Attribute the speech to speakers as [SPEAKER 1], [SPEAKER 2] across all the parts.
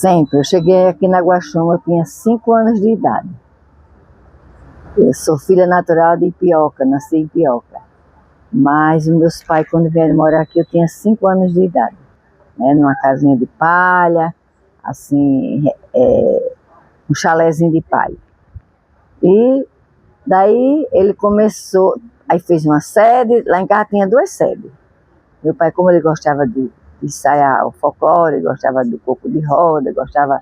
[SPEAKER 1] Sempre. Eu cheguei aqui na Guaxuma, eu tinha 5 anos de idade. Eu sou filha natural de Ipioca, nasci em Ipioca. Mas os meus pais, quando vieram morar aqui, eu tinha 5 anos de idade. Né? Numa casinha de palha, assim, um chalézinho de palha. E daí ele começou, aí fez uma sede, lá em casa tinha 2 sedes. Meu pai, como ele gostava de ensaiar o folclore, gostava do coco de roda, gostava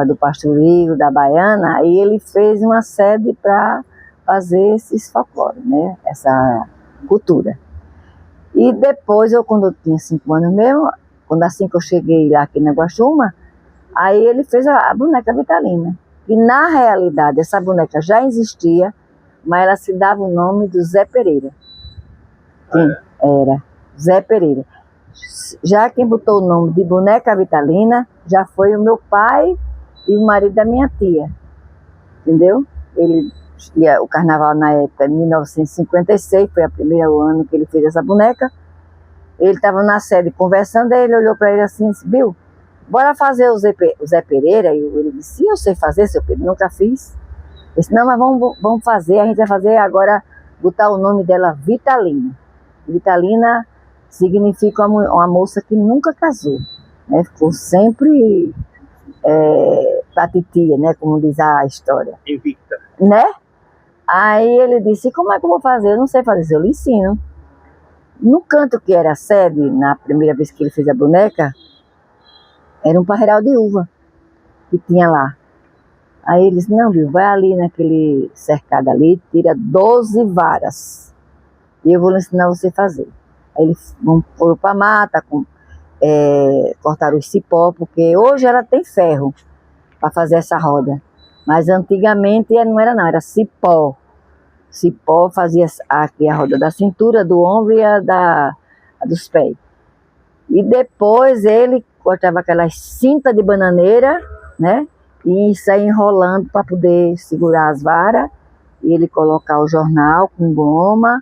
[SPEAKER 1] do pastoril, da baiana, aí ele fez uma sede para fazer esses folclore, né? Essa cultura. E depois, quando eu tinha 5 anos mesmo, quando assim que eu cheguei lá aqui na Guaxuma, aí ele fez a boneca Vitalina. E na realidade, essa boneca já existia, mas ela se dava o nome do Zé Pereira. Quem era? Zé Pereira. Já quem botou o nome de boneca Vitalina já foi o meu pai e o marido da minha tia. Entendeu? O carnaval na época, em 1956, foi o primeiro ano que ele fez essa boneca. Ele estava na sede conversando, aí ele olhou para ele assim e disse: Bill, bora fazer o Zé Pereira? E ele disse: eu sei fazer, seu Pedro, nunca fiz. Ele disse: não, mas vamos fazer, a gente vai fazer agora, botar o nome dela Vitalina. Vitalina significa uma moça que nunca casou, né? Ficou sempre pra titia, né? Como diz a história.
[SPEAKER 2] Invicta.
[SPEAKER 1] Né? Aí ele disse: como é que eu vou fazer? Eu não sei fazer, eu lhe ensino. No canto que era a sede, na primeira vez que ele fez a boneca, era um parreiral de uva que tinha lá. Aí ele disse: não, viu, vai ali naquele cercado ali, tira 12 varas e eu vou lhe ensinar você a fazer. Aí eles foram para a mata, cortaram o cipó, porque hoje ela tem ferro para fazer essa roda. Mas antigamente não era não, era cipó. Cipó fazia aqui a roda da cintura, do ombro e a dos pés. E depois ele cortava aquelas cintas de bananeira, né? E saía enrolando para poder segurar as varas. E ele colocava o jornal com goma,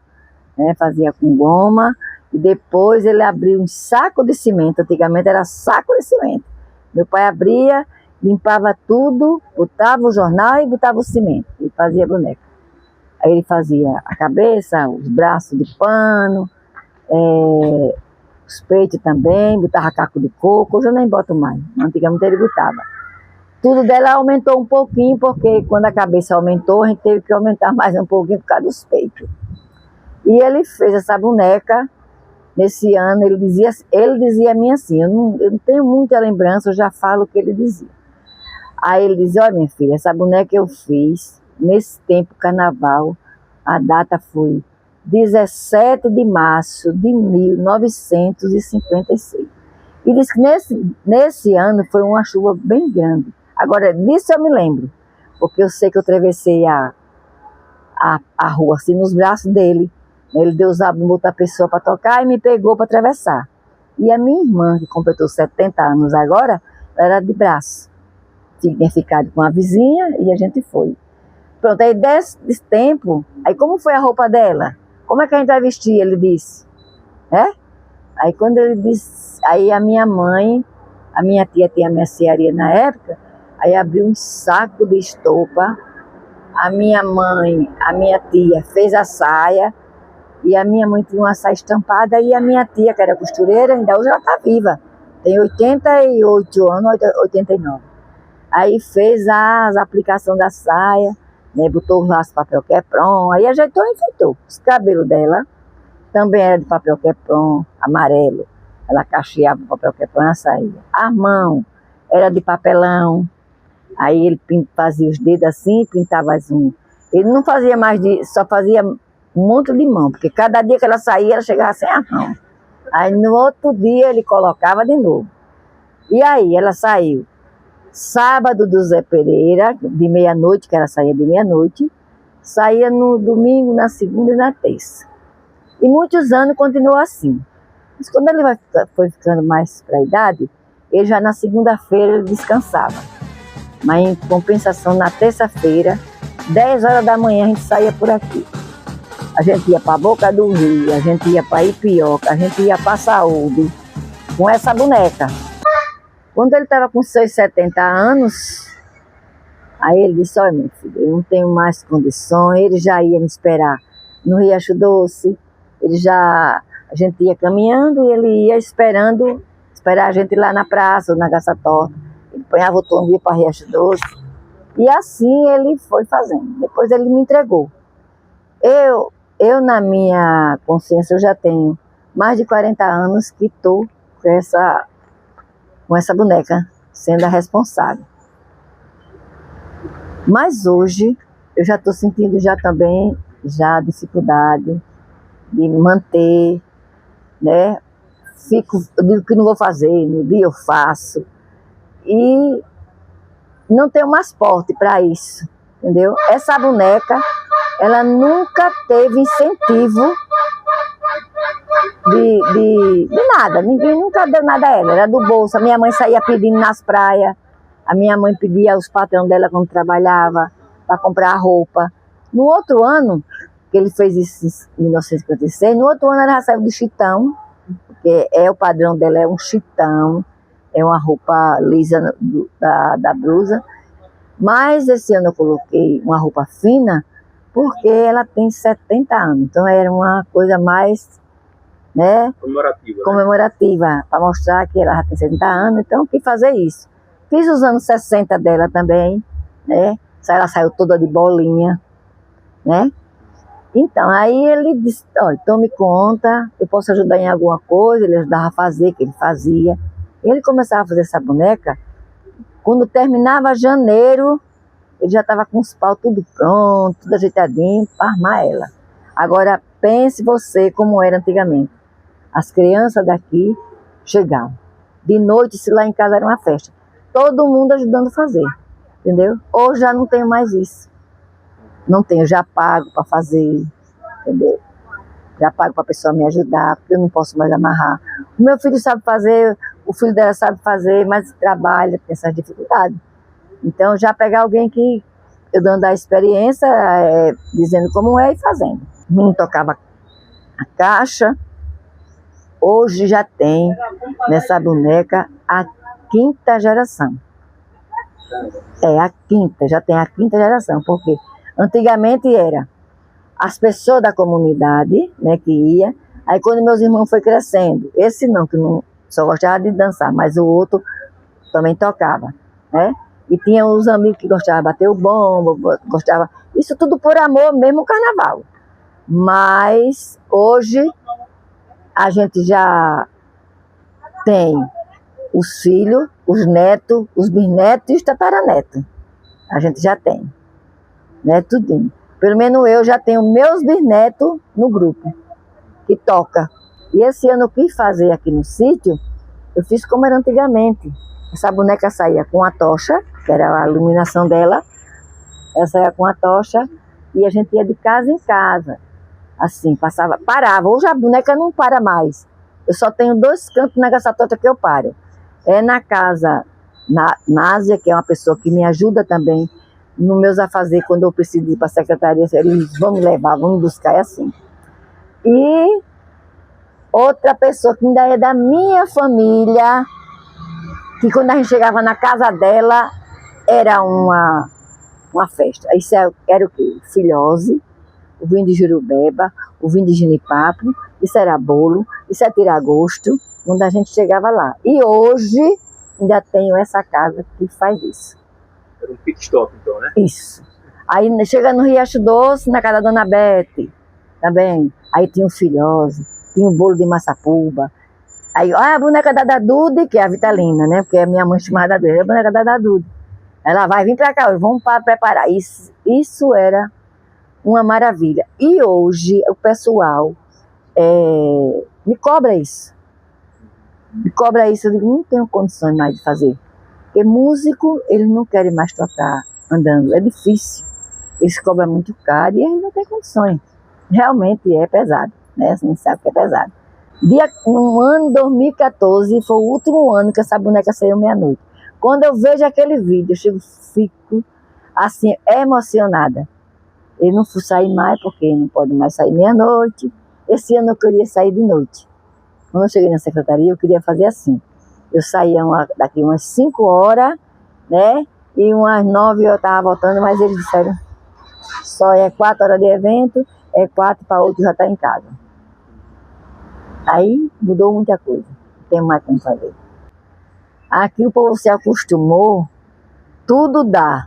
[SPEAKER 1] né? Fazia com goma. E depois ele abria um saco de cimento. Antigamente era saco de cimento. Meu pai abria, limpava tudo, botava o jornal e botava o cimento. E fazia a boneca. Aí ele fazia a cabeça, os braços de pano, os peitos também, botava caco de coco. Hoje eu nem boto mais. Antigamente ele botava. Tudo dela aumentou um pouquinho, porque quando a cabeça aumentou, a gente teve que aumentar mais um pouquinho por causa dos peitos. E ele fez essa boneca. Nesse ano, ele dizia a mim assim, eu não tenho muita lembrança, eu já falo o que ele dizia. Aí ele dizia: olha, minha filha, essa boneca eu fiz nesse tempo, carnaval, a data foi 17 de março de 1956. E disse que nesse ano foi uma chuva bem grande. Agora, disso eu me lembro, porque eu sei que eu atravessei a rua assim nos braços dele. Ele deu os abos, outra pessoa para tocar e me pegou para atravessar. E a minha irmã, que completou 70 anos agora, ela era de braço. Tinha ficado com a vizinha e a gente foi. Pronto, aí desse tempo, aí como foi a roupa dela? Como é que a gente vai vestir? Ele disse. Aí quando ele disse, aí a minha mãe, a minha tia tinha a mercearia na época, aí abriu um saco de estopa. A minha mãe, a minha tia fez a saia. E a minha mãe tinha uma saia estampada e a minha tia, que era costureira, ainda hoje ela está viva. Tem 88 anos, 89. Aí fez as aplicações da saia, né, botou os laços de papel Kepron, aí ajeitou e enfeitou. Os cabelos dela também era de papel Kepron, amarelo. Ela cacheava o papel Kepron na saia. A mão era de papelão. Aí ele fazia os dedos assim, pintava as unhas. Ele não fazia mais só fazia um monte de mão, porque cada dia que ela saía, ela chegava sem a mão. Aí no outro dia ele colocava de novo. E aí ela saiu sábado do Zé Pereira, de meia-noite, que ela saía de meia-noite, saía no domingo, na segunda e na terça. E muitos anos continuou assim. Mas quando ele foi ficando mais para a idade, ele já na segunda-feira ele descansava. Mas em compensação, na terça-feira, 10 horas da manhã, a gente saía por aqui. A gente ia para a Boca do Rio, a gente ia para Ipioca, a gente ia para Saúde, com essa boneca. Quando ele estava com seus 70 anos, aí ele disse, olha, meu filho, eu não tenho mais condições. Ele já ia me esperar no Riacho Doce. A gente ia caminhando e ele ia esperar a gente lá na praça ou na Garça Torta. Ele ponhava o tom, ia para Riacho Doce. E assim ele foi fazendo. Depois ele me entregou. Eu na minha consciência, eu já tenho mais de 40 anos que estou com essa boneca, sendo a responsável. Mas hoje, eu já estou sentindo também a dificuldade de manter, né? Eu digo que não vou fazer, no dia eu faço. E não tenho mais porte para isso, entendeu? Essa boneca, ela nunca teve incentivo de nada. Ninguém nunca deu nada a ela. Era do bolso. A minha mãe saía pedindo nas praias. A minha mãe pedia aos patrões dela quando trabalhava para comprar roupa. No outro ano, que ele fez isso em 1956, no outro ano ela já saiu do chitão, porque o padrão dela é um chitão, é uma roupa lisa da blusa. Mas esse ano eu coloquei uma roupa fina, porque ela tem 70 anos. Então era uma coisa mais, né, comemorativa, para mostrar que ela já tem 70 anos. Então eu quis fazer isso. Fiz os anos 60 dela também, né? Ela saiu toda de bolinha, né? Então, aí ele disse, olha, tome conta, eu posso ajudar em alguma coisa. Ele ajudava a fazer, que ele fazia. Ele começava a fazer essa boneca. Quando terminava janeiro, ele já estava com os paus tudo pronto, tudo ajeitadinho, para armar ela. Agora, pense você como era antigamente. As crianças daqui chegavam. De noite, se lá em casa era uma festa. Todo mundo ajudando a fazer, entendeu? Hoje já não tenho mais isso. Não tenho, já pago para fazer, entendeu? Já pago para a pessoa me ajudar, porque eu não posso mais amarrar. O meu filho sabe fazer, o filho dela sabe fazer, mas trabalha, tem essas dificuldades. Então, já pegar alguém que eu dando a experiência, dizendo como é e fazendo. Não tocava a caixa. Hoje já tem nessa boneca a 5ª geração. Já tem a 5ª geração, porque antigamente era as pessoas da comunidade, né, que ia. Aí quando meus irmãos foi crescendo, esse não, que não só gostava de dançar, mas o outro também tocava, né? E tinha os amigos que gostavam de bater o bombo, gostava, isso tudo por amor mesmo, o carnaval. Mas hoje a gente já tem os filhos, os netos, os bisnetos e os tataranetos. A gente já tem, né, tudinho. Pelo menos eu já tenho meus bisnetos no grupo, que toca. E esse ano eu quis fazer aqui no sítio, eu fiz como era antigamente. Essa boneca saía com a tocha, que era a iluminação dela, ela saía com a tocha e a gente ia de casa em casa. Assim, parava. Hoje a boneca não para mais. Eu só tenho 2 cantos na Garça Torta que eu paro. É na casa, Násia, que é uma pessoa que me ajuda também, nos meus afazeres, quando eu preciso ir para a secretaria, eles vão me levar, vão me buscar, é assim. E outra pessoa que ainda é da minha família, que quando a gente chegava na casa dela, era uma festa. Isso era o quê? Filhose, o vinho de Jurubeba, o vinho de Genipapo, isso era bolo, isso é tiragosto, quando a gente chegava lá. E hoje ainda tenho essa casa que faz isso.
[SPEAKER 2] Era um pit stop, então, né?
[SPEAKER 1] Isso. Aí chega no Riacho Doce, na casa da Dona Bete, também. Aí tinha o filhose, tinha o bolo de massapuba. Aí, a boneca da Dude, que é a Vitalina, né? Porque a minha mãe chamava da Dude, é a boneca da Dude. Ela vai vir pra cá, vamos preparar. Isso era uma maravilha. E hoje o pessoal me cobra isso. Eu digo, não tenho condições mais de fazer. Porque músico, eles não querem mais tocar andando, é difícil. Eles cobram muito caro e eles não têm condições. Realmente é pesado, né? Você sabe que é pesado. No ano 2014, foi o último ano que essa boneca saiu meia-noite. Quando eu vejo aquele vídeo, eu fico assim, emocionada. Eu não fui sair mais, porque não pode mais sair meia-noite. Esse ano eu queria sair de noite. Quando eu cheguei na secretaria, eu queria fazer assim. Eu saía daqui umas 5 horas, né? E umas 9 eu estava voltando, mas eles disseram, só é 4 horas de evento, é 4 para outro já está em casa. Aí mudou muita coisa, não tem mais como fazer. Aqui o povo se acostumou, tudo dá,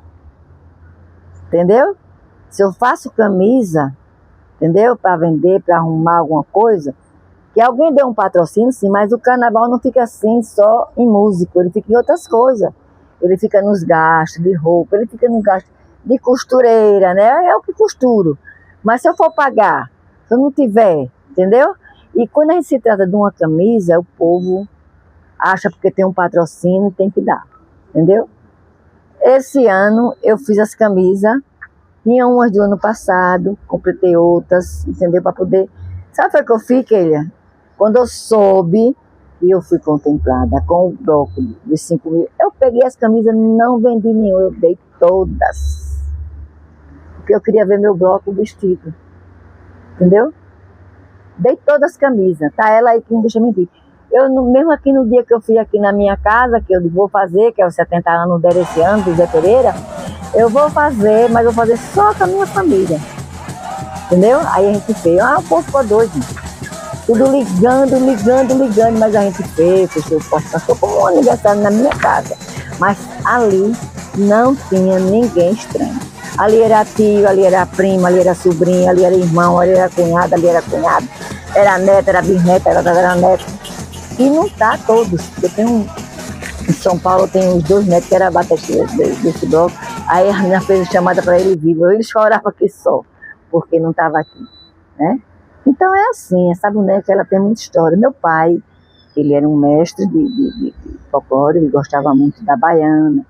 [SPEAKER 1] entendeu? Se eu faço camisa, entendeu? Para vender, para arrumar alguma coisa, que alguém dê um patrocínio, sim, mas o carnaval não fica assim só em músico, ele fica em outras coisas. Ele fica nos gastos de roupa, ele fica no gasto de costureira, né? É o que costuro. Mas se eu for pagar, se eu não tiver, entendeu? E quando a gente se trata de uma camisa, o povo acha porque tem um patrocínio, tem que dar, entendeu? Esse ano eu fiz as camisas, tinha umas do ano passado, completei outras, entendeu? Para poder... Sabe o que eu fiz, Keila? Quando eu soube e eu fui contemplada com o bloco de 5 mil, eu peguei as camisas, não vendi nenhum, eu dei todas. Porque eu queria ver meu bloco vestido, entendeu? Dei todas as camisas, tá ela aí que não deixa mentir. Eu, mesmo aqui no dia que eu fui aqui na minha casa, que eu vou fazer, que é os 70 anos dela esse ano, do Zé Pereira, eu vou fazer, mas vou fazer só com a minha família, entendeu? Aí a gente fez, o povo ficou doido. Tudo ligando, mas a gente fechou o portão, passou como um aniversário na minha casa. Mas ali não tinha ninguém estranho. Ali era tio, ali era prima, ali era sobrinho, ali era irmão, ali era cunhado, era neta, era bisneta, era neta. E não tá todos. Eu tenho em São Paulo tem os 2 netos que era bateria desse bloco. Aí a minha fez chamada para ele vivo. Ele chorava aqui só, porque não estava aqui, né? Então é assim, essa boneca ela tem muita história. Meu pai, ele era um mestre de folclore, ele gostava muito da baiana.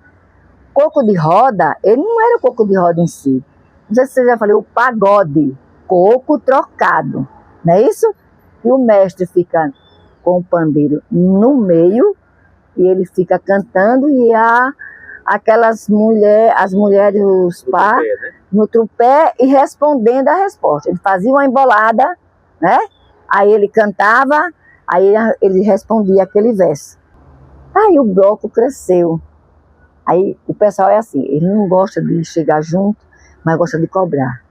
[SPEAKER 1] Coco de roda, ele não era o coco de roda em si. Não sei se você já falou, o pagode, coco trocado, não é isso? E o mestre fica com o pandeiro no meio e ele fica cantando e aquelas mulheres, as mulheres, os pais, no trupé e respondendo a resposta. Ele fazia uma embolada, né? Aí ele cantava, aí ele respondia aquele verso. Aí o bloco cresceu. Aí o pessoal é assim, ele não gosta de chegar junto, mas gosta de cobrar.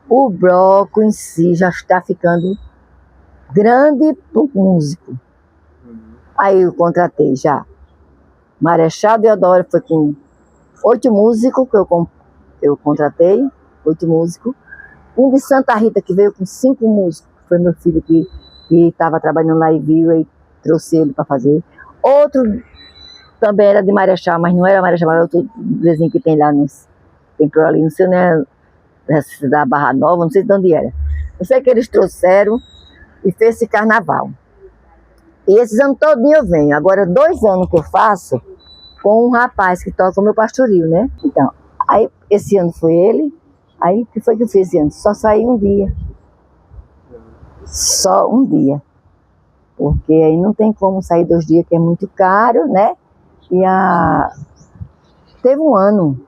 [SPEAKER 1] O bloco em si já está ficando grande para o músico. Aí eu contratei já. Marechal Deodoro foi com 8 músicos que eu contratei, 8 músicos. Um de Santa Rita que veio com 5 músicos, foi meu filho que estava trabalhando lá e viu, e trouxe ele para fazer. Outro também era de Marechal, mas não era Marechal, mas outro vizinho que tem lá, tem por ali, não sei, né, da Barra Nova, não sei de onde era. Eu sei que eles trouxeram e fez esse carnaval. E esses anos todinho eu venho. Agora 2 anos que eu faço com um rapaz que toca o meu pastoril, né? Então, aí esse ano foi ele. Aí o que foi que eu fiz esse ano? Só saí um dia. Só um dia. Porque aí não tem como sair 2 dias, que é muito caro, né? E teve um ano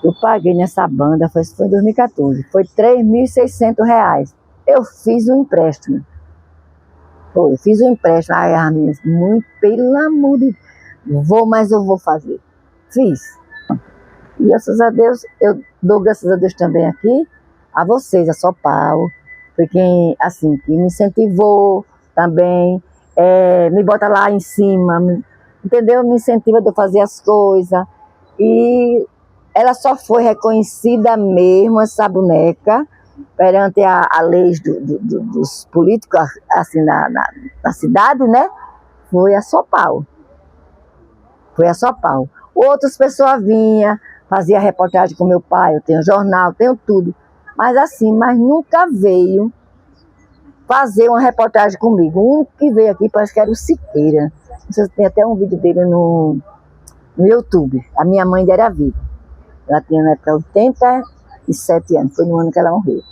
[SPEAKER 1] que eu paguei nessa banda, foi em 2014, foi R$3.600. Eu fiz um empréstimo. Foi, eu fiz um empréstimo. Ai, muito, pelo amor de Deus, mas eu vou fazer. Fiz. E graças a Deus, eu dou graças a Deus também aqui, a vocês, a São Paulo, foi quem, assim, que me incentivou também, me bota lá em cima, entendeu? Me incentiva de eu fazer as coisas. E ela só foi reconhecida mesmo, essa boneca, perante a lei dos políticos, assim, na cidade, né? Foi a São Paulo. Foi a São Paulo. Outras pessoas vinham, fazia reportagem com meu pai, eu tenho jornal, tenho tudo. Mas assim, nunca veio fazer uma reportagem comigo. O único que veio aqui parece que era o Siqueira. Você tem até um vídeo dele no YouTube. A minha mãe ainda era viva. Ela tinha na época 87 anos, foi no ano que ela morreu.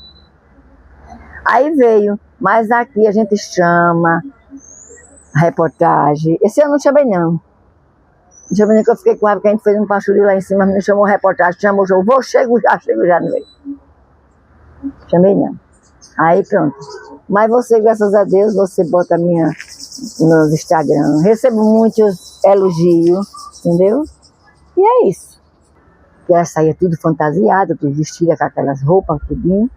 [SPEAKER 1] Aí veio, mas aqui a gente chama a reportagem. Esse ano não chamei não. Não chamei nem, que eu fiquei com ela, porque a gente fez um pastoril lá em cima, me chamou a reportagem, chamou o jogo, chego já no meio. Chamei não. Aí pronto. Mas você, graças a Deus, você bota a minha nos Instagram, recebo muitos elogios, entendeu? E é isso. E ela saía tudo fantasiada, tudo vestida com aquelas roupas, tudinho.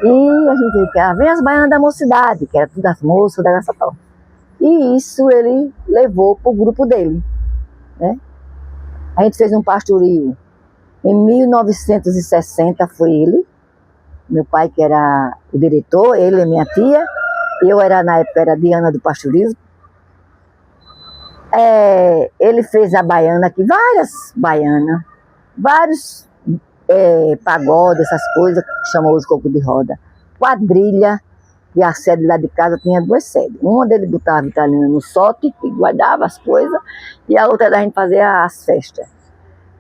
[SPEAKER 1] E a gente dizia, vem as baianas da mocidade, que era tudo as moças da Gaçató. E isso ele levou para o grupo dele, né? A gente fez um pastorio. Em 1960 foi ele, meu pai que era o diretor, ele e minha tia. Eu era, na época, era Diana do pastorio. Ele fez a baiana aqui, várias baianas, vários pagodes, essas coisas que chamou de coco de roda. Quadrilha, e a sede lá de casa tinha 2 sedes. Uma dele botava a Vitalina no sote, que guardava as coisas, e a outra da gente fazia as festas.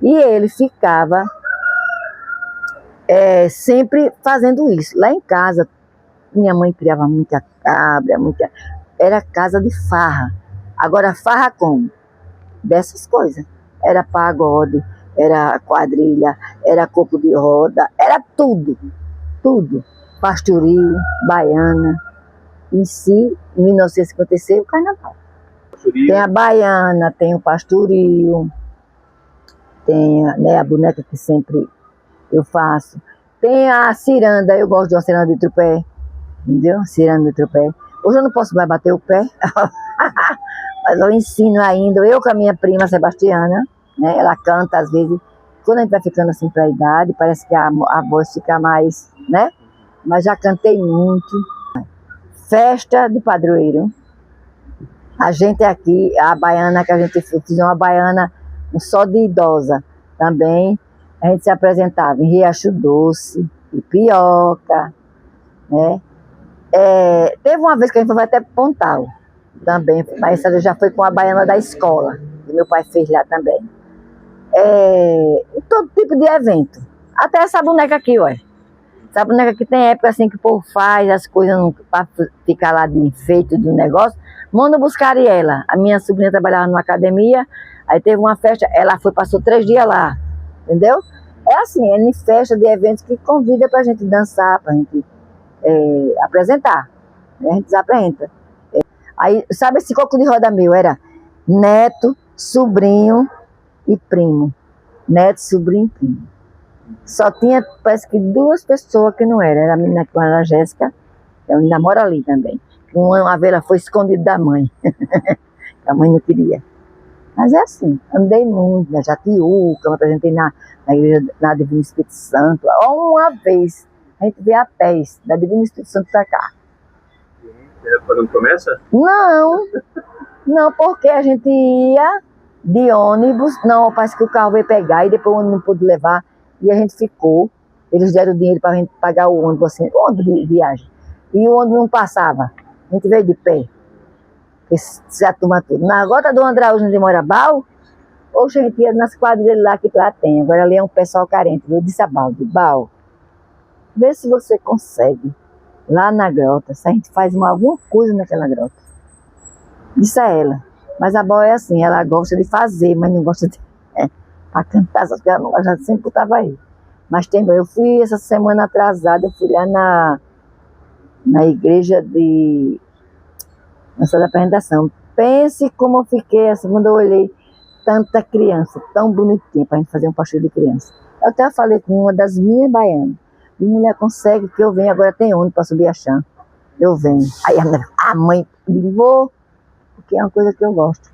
[SPEAKER 1] E ele ficava sempre fazendo isso. Lá em casa, minha mãe criava muita cabra, era casa de farra. Agora, farra como? Dessas coisas. Era pagode, era quadrilha, era coco de roda, era tudo, tudo. Pastorio, baiana. Em si, em 1956, o carnaval.
[SPEAKER 2] Pastorio.
[SPEAKER 1] Tem a baiana, tem o pastorio, tem, né, a boneca que sempre eu faço. Tem a ciranda, eu gosto de uma ciranda de tripé, entendeu? Ciranda de tripé. Hoje eu não posso mais bater o pé, mas eu ensino ainda, eu com a minha prima Sebastiana, né? Ela canta às vezes, quando a gente vai ficando assim para a idade, parece que a voz fica mais, né? Mas já cantei muito. Festa de padroeiro. A gente aqui, a baiana que a gente fez uma baiana só de idosa também. A gente se apresentava em Riacho Doce, Ipioca, né? Teve uma vez que a gente foi até Pontal também, mas essa já foi com a baiana da escola, que meu pai fez lá também. Todo tipo de evento. Até essa boneca aqui, olha. Essa boneca que tem época assim que o povo faz as coisas para ficar lá de enfeite do negócio, manda buscar ela. A minha sobrinha trabalhava numa academia, aí teve uma festa, ela passou 3 dias lá, entendeu? É assim, é em festa de eventos que convida pra gente dançar, pra gente apresentar, né? A gente desapresenta. Aí, sabe esse coco de roda meu? Era neto, sobrinho e primo. Neto, sobrinho e primo. Só tinha, parece que 2 pessoas que não eram. Era a menina que era a Jéssica, que ainda mora ali também. Uma vez ela foi escondida da mãe. A mãe não queria. Mas é assim, andei muito na Jatiuca, me apresentei na igreja na Divino Espírito Santo. Uma vez, a gente veio a pés da Divino Espírito Santo pra cá.
[SPEAKER 2] Fazendo promessa?
[SPEAKER 1] Não, porque a gente ia de ônibus. Não, parece que o carro veio pegar e depois o ônibus não pôde levar. E a gente ficou. Eles deram dinheiro pra gente pagar o ônibus, assim, o ônibus de viagem. E o ônibus não passava. A gente veio de pé. Se a turma tudo. Na gota do Andraújo de Morabal, hoje a gente ia nas quadrilhas lá que lá tem. Agora ali é um pessoal carente. Eu disse a Balde, Bal, vê se você consegue lá na grota, se a gente faz alguma coisa naquela grota. Disse a ela. Mas a Bal é assim, ela gosta de fazer, mas não gosta de para cantar, essas coisas, ela já sempre estava aí. Mas eu fui essa semana atrasada, eu fui lá na igreja nessa apresentação. Pense como eu fiquei assim, quando eu olhei tanta criança, tão bonitinha, para a gente fazer um passeio de criança. Eu até falei com uma das minhas baianas. E mulher, consegue que eu venha, agora tem ônibus para subir a chão. Eu venho. Aí a mãe, vou, porque é uma coisa que eu gosto.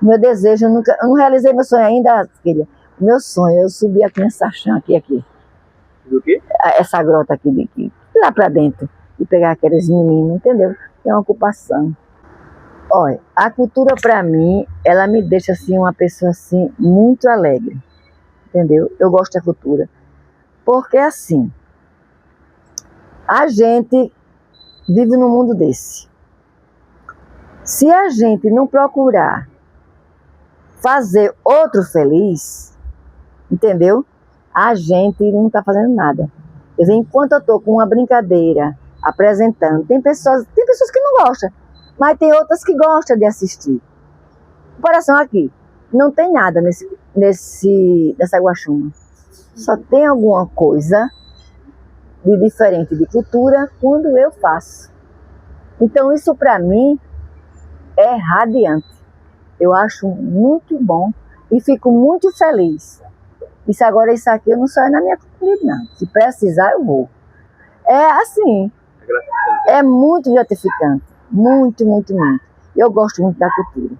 [SPEAKER 1] Meu desejo, eu não realizei meu sonho ainda, filha. Meu sonho é eu subir aqui nessa chão, aqui.
[SPEAKER 2] Do quê?
[SPEAKER 1] Essa grota aqui, lá para dentro. E pegar aqueles meninos, entendeu? É uma ocupação. Olha, a cultura para mim, ela me deixa assim uma pessoa assim muito alegre, entendeu? Eu gosto da cultura. Porque assim, a gente vive num mundo desse. Se a gente não procurar fazer outro feliz, entendeu? A gente não está fazendo nada. Quer dizer, enquanto eu estou com uma brincadeira apresentando, tem pessoas que não gostam, mas tem outras que gostam de assistir. Comparação aqui, não tem nada nessa guaxuma. Só tem alguma coisa de diferente de cultura quando eu faço. Então isso para mim é radiante. Eu acho muito bom e fico muito feliz. Isso aqui eu não saio na minha comunidade, não. Se precisar, eu vou. É assim,
[SPEAKER 2] É gratificante.
[SPEAKER 1] é muito gratificante. Muito, muito, muito. Eu gosto muito da cultura.